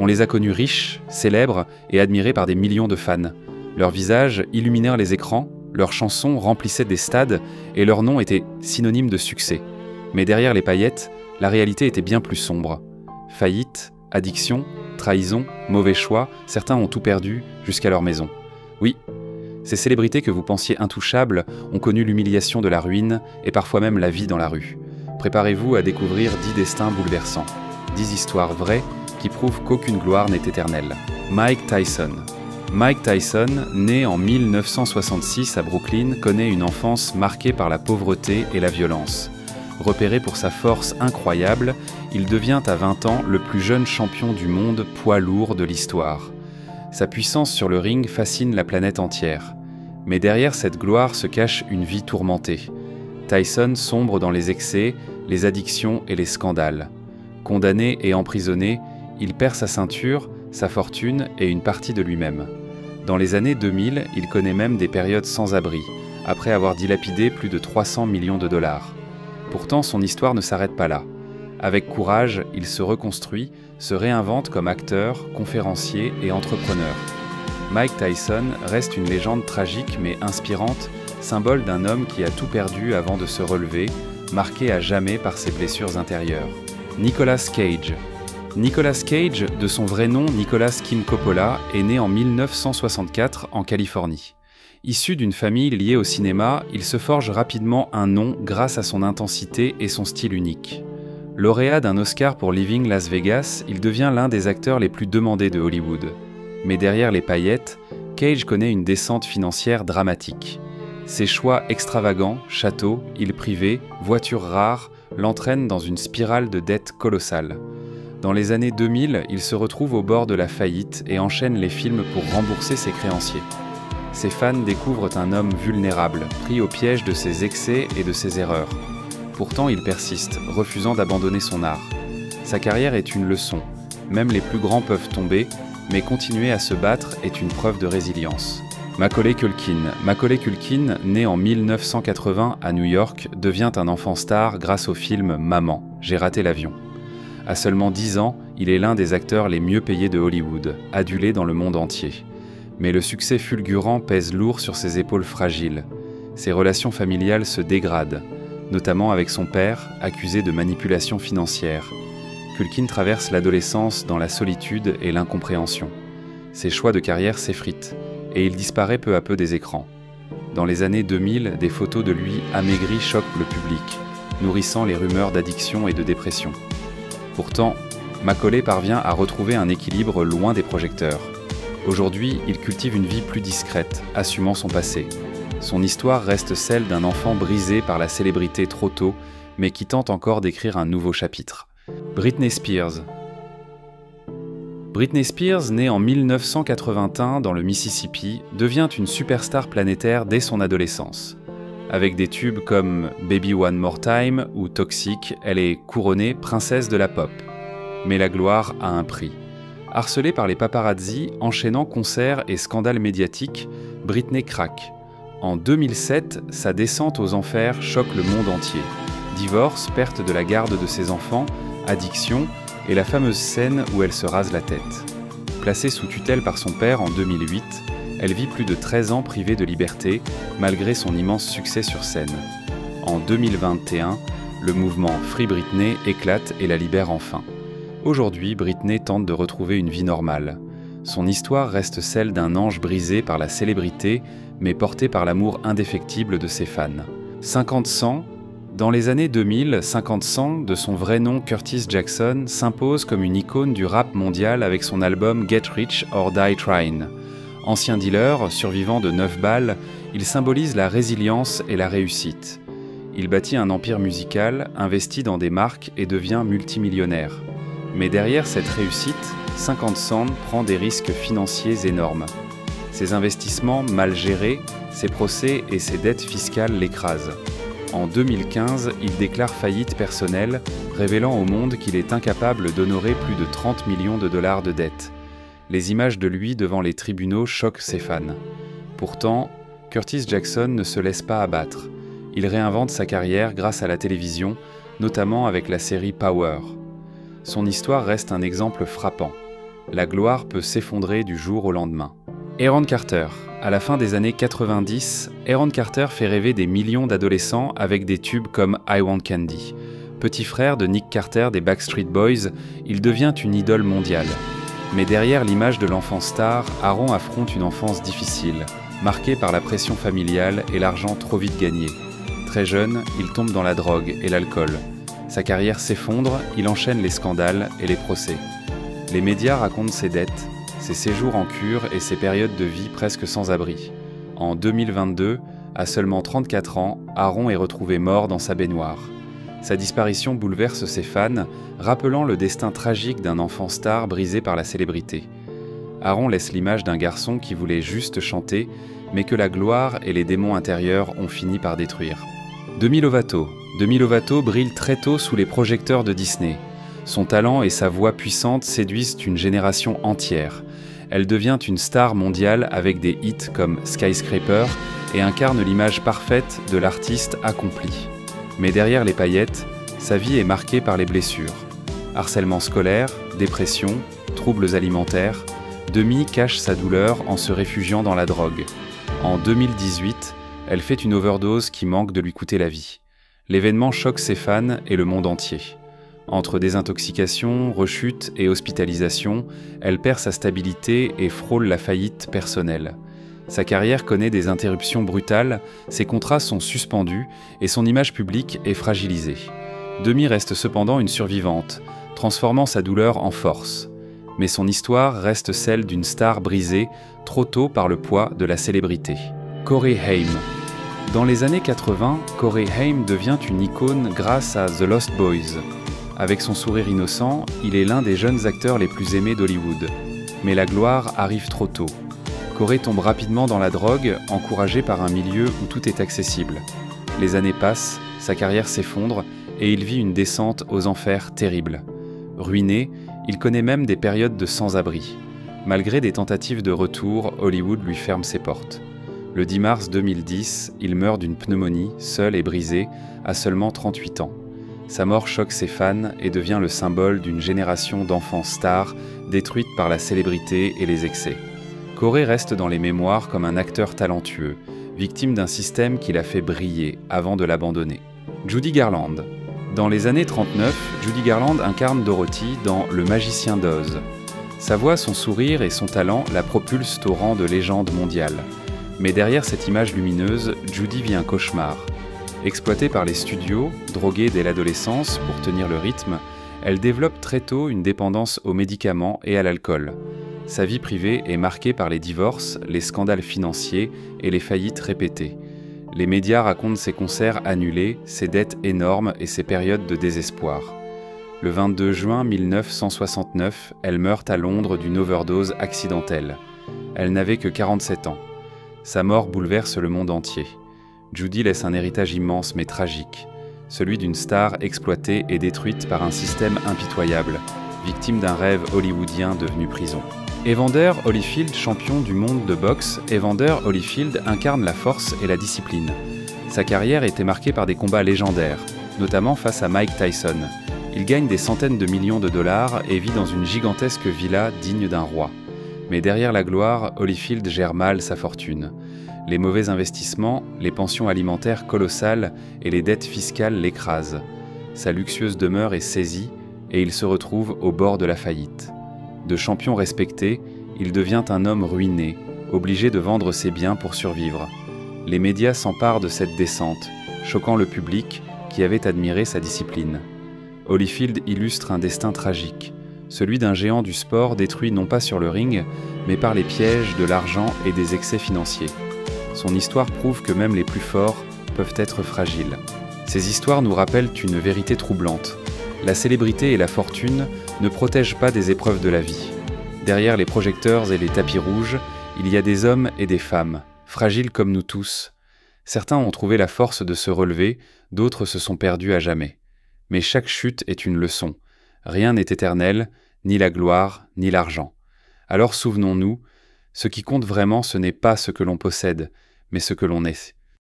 On les a connus riches, célèbres et admirés par des millions de fans. Leurs visages illuminèrent les écrans, leurs chansons remplissaient des stades et leur nom était synonyme de succès. Mais derrière les paillettes, la réalité était bien plus sombre. Faillite, addiction, trahison, mauvais choix, certains ont tout perdu jusqu'à leur maison. Oui, ces célébrités que vous pensiez intouchables ont connu l'humiliation de la ruine et parfois même la vie dans la rue. Préparez-vous à découvrir 10 destins bouleversants, 10 histoires vraies qui prouvent qu'aucune gloire n'est éternelle. Mike Tyson. Mike Tyson, né en 1966 à Brooklyn, connaît une enfance marquée par la pauvreté et la violence. Repéré pour sa force incroyable, il devient à 20 ans le plus jeune champion du monde poids lourd de l'histoire. Sa puissance sur le ring fascine la planète entière. Mais derrière cette gloire se cache une vie tourmentée. Tyson sombre dans les excès, les addictions et les scandales. Condamné et emprisonné, il perd sa ceinture, sa fortune et une partie de lui-même. Dans les années 2000, il connaît même des périodes sans abri, après avoir dilapidé plus de 300 millions de dollars. Pourtant, son histoire ne s'arrête pas là. Avec courage, il se reconstruit, se réinvente comme acteur, conférencier et entrepreneur. Mike Tyson reste une légende tragique mais inspirante, symbole d'un homme qui a tout perdu avant de se relever, marqué à jamais par ses blessures intérieures. Nicolas Cage. Nicolas Cage, de son vrai nom Nicolas Kim Coppola, est né en 1964 en Californie. Issu d'une famille liée au cinéma, il se forge rapidement un nom grâce à son intensité et son style unique. Lauréat d'un Oscar pour Living Las Vegas, il devient l'un des acteurs les plus demandés de Hollywood. Mais derrière les paillettes, Cage connaît une descente financière dramatique. Ses choix extravagants, châteaux, îles privées, voitures rares, l'entraînent dans une spirale de dettes colossales. Dans les années 2000, il se retrouve au bord de la faillite et enchaîne les films pour rembourser ses créanciers. Ses fans découvrent un homme vulnérable, pris au piège de ses excès et de ses erreurs. Pourtant, il persiste, refusant d'abandonner son art. Sa carrière est une leçon. Même les plus grands peuvent tomber, mais continuer à se battre est une preuve de résilience. Macaulay Culkin. Macaulay Culkin, né en 1980 à New York, devient un enfant star grâce au film « Maman, j'ai raté l'avion ». À seulement 10 ans, il est l'un des acteurs les mieux payés de Hollywood, adulé dans le monde entier. Mais le succès fulgurant pèse lourd sur ses épaules fragiles. Ses relations familiales se dégradent, notamment avec son père, accusé de manipulation financière. Culkin traverse l'adolescence dans la solitude et l'incompréhension. Ses choix de carrière s'effritent, et il disparaît peu à peu des écrans. Dans les années 2000, des photos de lui amaigri choquent le public, nourrissant les rumeurs d'addiction et de dépression. Pourtant, Macaulay parvient à retrouver un équilibre loin des projecteurs. Aujourd'hui, il cultive une vie plus discrète, assumant son passé. Son histoire reste celle d'un enfant brisé par la célébrité trop tôt, mais qui tente encore d'écrire un nouveau chapitre. Britney Spears. Britney Spears, née en 1981 dans le Mississippi, devient une superstar planétaire dès son adolescence. Avec des tubes comme Baby One More Time ou Toxic, elle est couronnée princesse de la pop. Mais la gloire a un prix. Harcelée par les paparazzi, enchaînant concerts et scandales médiatiques, Britney craque. En 2007, sa descente aux enfers choque le monde entier. Divorce, perte de la garde de ses enfants, addiction et la fameuse scène où elle se rase la tête. Placée sous tutelle par son père en 2008, elle vit plus de 13 ans privée de liberté, malgré son immense succès sur scène. En 2021, le mouvement Free Britney éclate et la libère enfin. Aujourd'hui, Britney tente de retrouver une vie normale. Son histoire reste celle d'un ange brisé par la célébrité, mais porté par l'amour indéfectible de ses fans. 50 Cent. Dans les années 2000, 50 Cent, de son vrai nom Curtis Jackson, s'impose comme une icône du rap mondial avec son album Get Rich or Die Tryin'. Ancien dealer, survivant de 9 balles, il symbolise la résilience et la réussite. Il bâtit un empire musical, investit dans des marques et devient multimillionnaire. Mais derrière cette réussite, 50 Cent prend des risques financiers énormes. Ses investissements mal gérés, ses procès et ses dettes fiscales l'écrasent. En 2015, il déclare faillite personnelle, révélant au monde qu'il est incapable d'honorer plus de 30 millions de dollars de dettes. Les images de lui devant les tribunaux choquent ses fans. Pourtant, Curtis Jackson ne se laisse pas abattre. Il réinvente sa carrière grâce à la télévision, notamment avec la série Power. Son histoire reste un exemple frappant. la gloire peut s'effondrer du jour au lendemain. Aaron Carter. À la fin des années 90, Aaron Carter fait rêver des millions d'adolescents avec des tubes comme I Want Candy. Petit frère de Nick Carter des Backstreet Boys, il devient une idole mondiale. Mais derrière l'image de l'enfant star, Aaron affronte une enfance difficile, marquée par la pression familiale et l'argent trop vite gagné. Très jeune, il tombe dans la drogue et l'alcool. Sa carrière s'effondre, il enchaîne les scandales et les procès. Les médias racontent ses dettes, ses séjours en cure et ses périodes de vie presque sans abri. En 2022, à seulement 34 ans, Aaron est retrouvé mort dans sa baignoire. Sa disparition bouleverse ses fans, rappelant le destin tragique d'un enfant star brisé par la célébrité. Aaron laisse l'image d'un garçon qui voulait juste chanter, mais que la gloire et les démons intérieurs ont fini par détruire. Demi Lovato. Demi Lovato brille très tôt sous les projecteurs de Disney. Son talent et sa voix puissante séduisent une génération entière. Elle devient une star mondiale avec des hits comme Skyscraper et incarne l'image parfaite de l'artiste accompli. Mais derrière les paillettes, sa vie est marquée par les blessures. Harcèlement scolaire, dépression, troubles alimentaires, Demi cache sa douleur en se réfugiant dans la drogue. En 2018, elle fait une overdose qui manque de lui coûter la vie. L'événement choque ses fans et le monde entier. Entre désintoxication, rechute et hospitalisation, elle perd sa stabilité et frôle la faillite personnelle. Sa carrière connaît des interruptions brutales, ses contrats sont suspendus et son image publique est fragilisée. Demi reste cependant une survivante, transformant sa douleur en force. Mais son histoire reste celle d'une star brisée trop tôt par le poids de la célébrité. Corey Haim. Dans les années 80, Corey Haim devient une icône grâce à The Lost Boys. Avec son sourire innocent, il est l'un des jeunes acteurs les plus aimés d'Hollywood. Mais la gloire arrive trop tôt. Corey tombe rapidement dans la drogue, encouragé par un milieu où tout est accessible. Les années passent, sa carrière s'effondre et il vit une descente aux enfers terrible. Ruiné, il connaît même des périodes de sans-abri. Malgré des tentatives de retour, Hollywood lui ferme ses portes. Le 10 mars 2010, il meurt d'une pneumonie, seul et brisé, à seulement 38 ans. Sa mort choque ses fans et devient le symbole d'une génération d'enfants stars détruite par la célébrité et les excès. Corey reste dans les mémoires comme un acteur talentueux, victime d'un système qui l'a fait briller avant de l'abandonner. Judy Garland. Dans les années 39, Judy Garland incarne Dorothy dans Le Magicien d'Oz. Sa voix, son sourire et son talent la propulsent au rang de légende mondiale. Mais derrière cette image lumineuse, Judy vit un cauchemar. Exploitée par les studios, droguée dès l'adolescence pour tenir le rythme, elle développe très tôt une dépendance aux médicaments et à l'alcool. Sa vie privée est marquée par les divorces, les scandales financiers et les faillites répétées. Les médias racontent ses concerts annulés, ses dettes énormes et ses périodes de désespoir. Le 22 juin 1969, elle meurt à Londres d'une overdose accidentelle. Elle n'avait que 47 ans. Sa mort bouleverse le monde entier. Judy laisse un héritage immense mais tragique, celui d'une star exploitée et détruite par un système impitoyable, victime d'un rêve hollywoodien devenu prison. Evander Holyfield, champion du monde de boxe, Evander Holyfield incarne la force et la discipline. Sa carrière était marquée par des combats légendaires, notamment face à Mike Tyson. Il gagne des centaines de millions de dollars et vit dans une gigantesque villa digne d'un roi. Mais derrière la gloire, Holyfield gère mal sa fortune. Les mauvais investissements, les pensions alimentaires colossales et les dettes fiscales l'écrasent. Sa luxueuse demeure est saisie et il se retrouve au bord de la faillite. De champion respecté, il devient un homme ruiné, obligé de vendre ses biens pour survivre. Les médias s'emparent de cette descente, choquant le public qui avait admiré sa discipline. Holyfield illustre un destin tragique, celui d'un géant du sport détruit non pas sur le ring, mais par les pièges de l'argent et des excès financiers. Son histoire prouve que même les plus forts peuvent être fragiles. Ces histoires nous rappellent une vérité troublante. La célébrité et la fortune ne protègent pas des épreuves de la vie. Derrière les projecteurs et les tapis rouges, il y a des hommes et des femmes, fragiles comme nous tous. Certains ont trouvé la force de se relever, d'autres se sont perdus à jamais. Mais chaque chute est une leçon. Rien n'est éternel, ni la gloire, ni l'argent. Alors souvenons-nous, ce qui compte vraiment, ce n'est pas ce que l'on possède, mais ce que l'on est.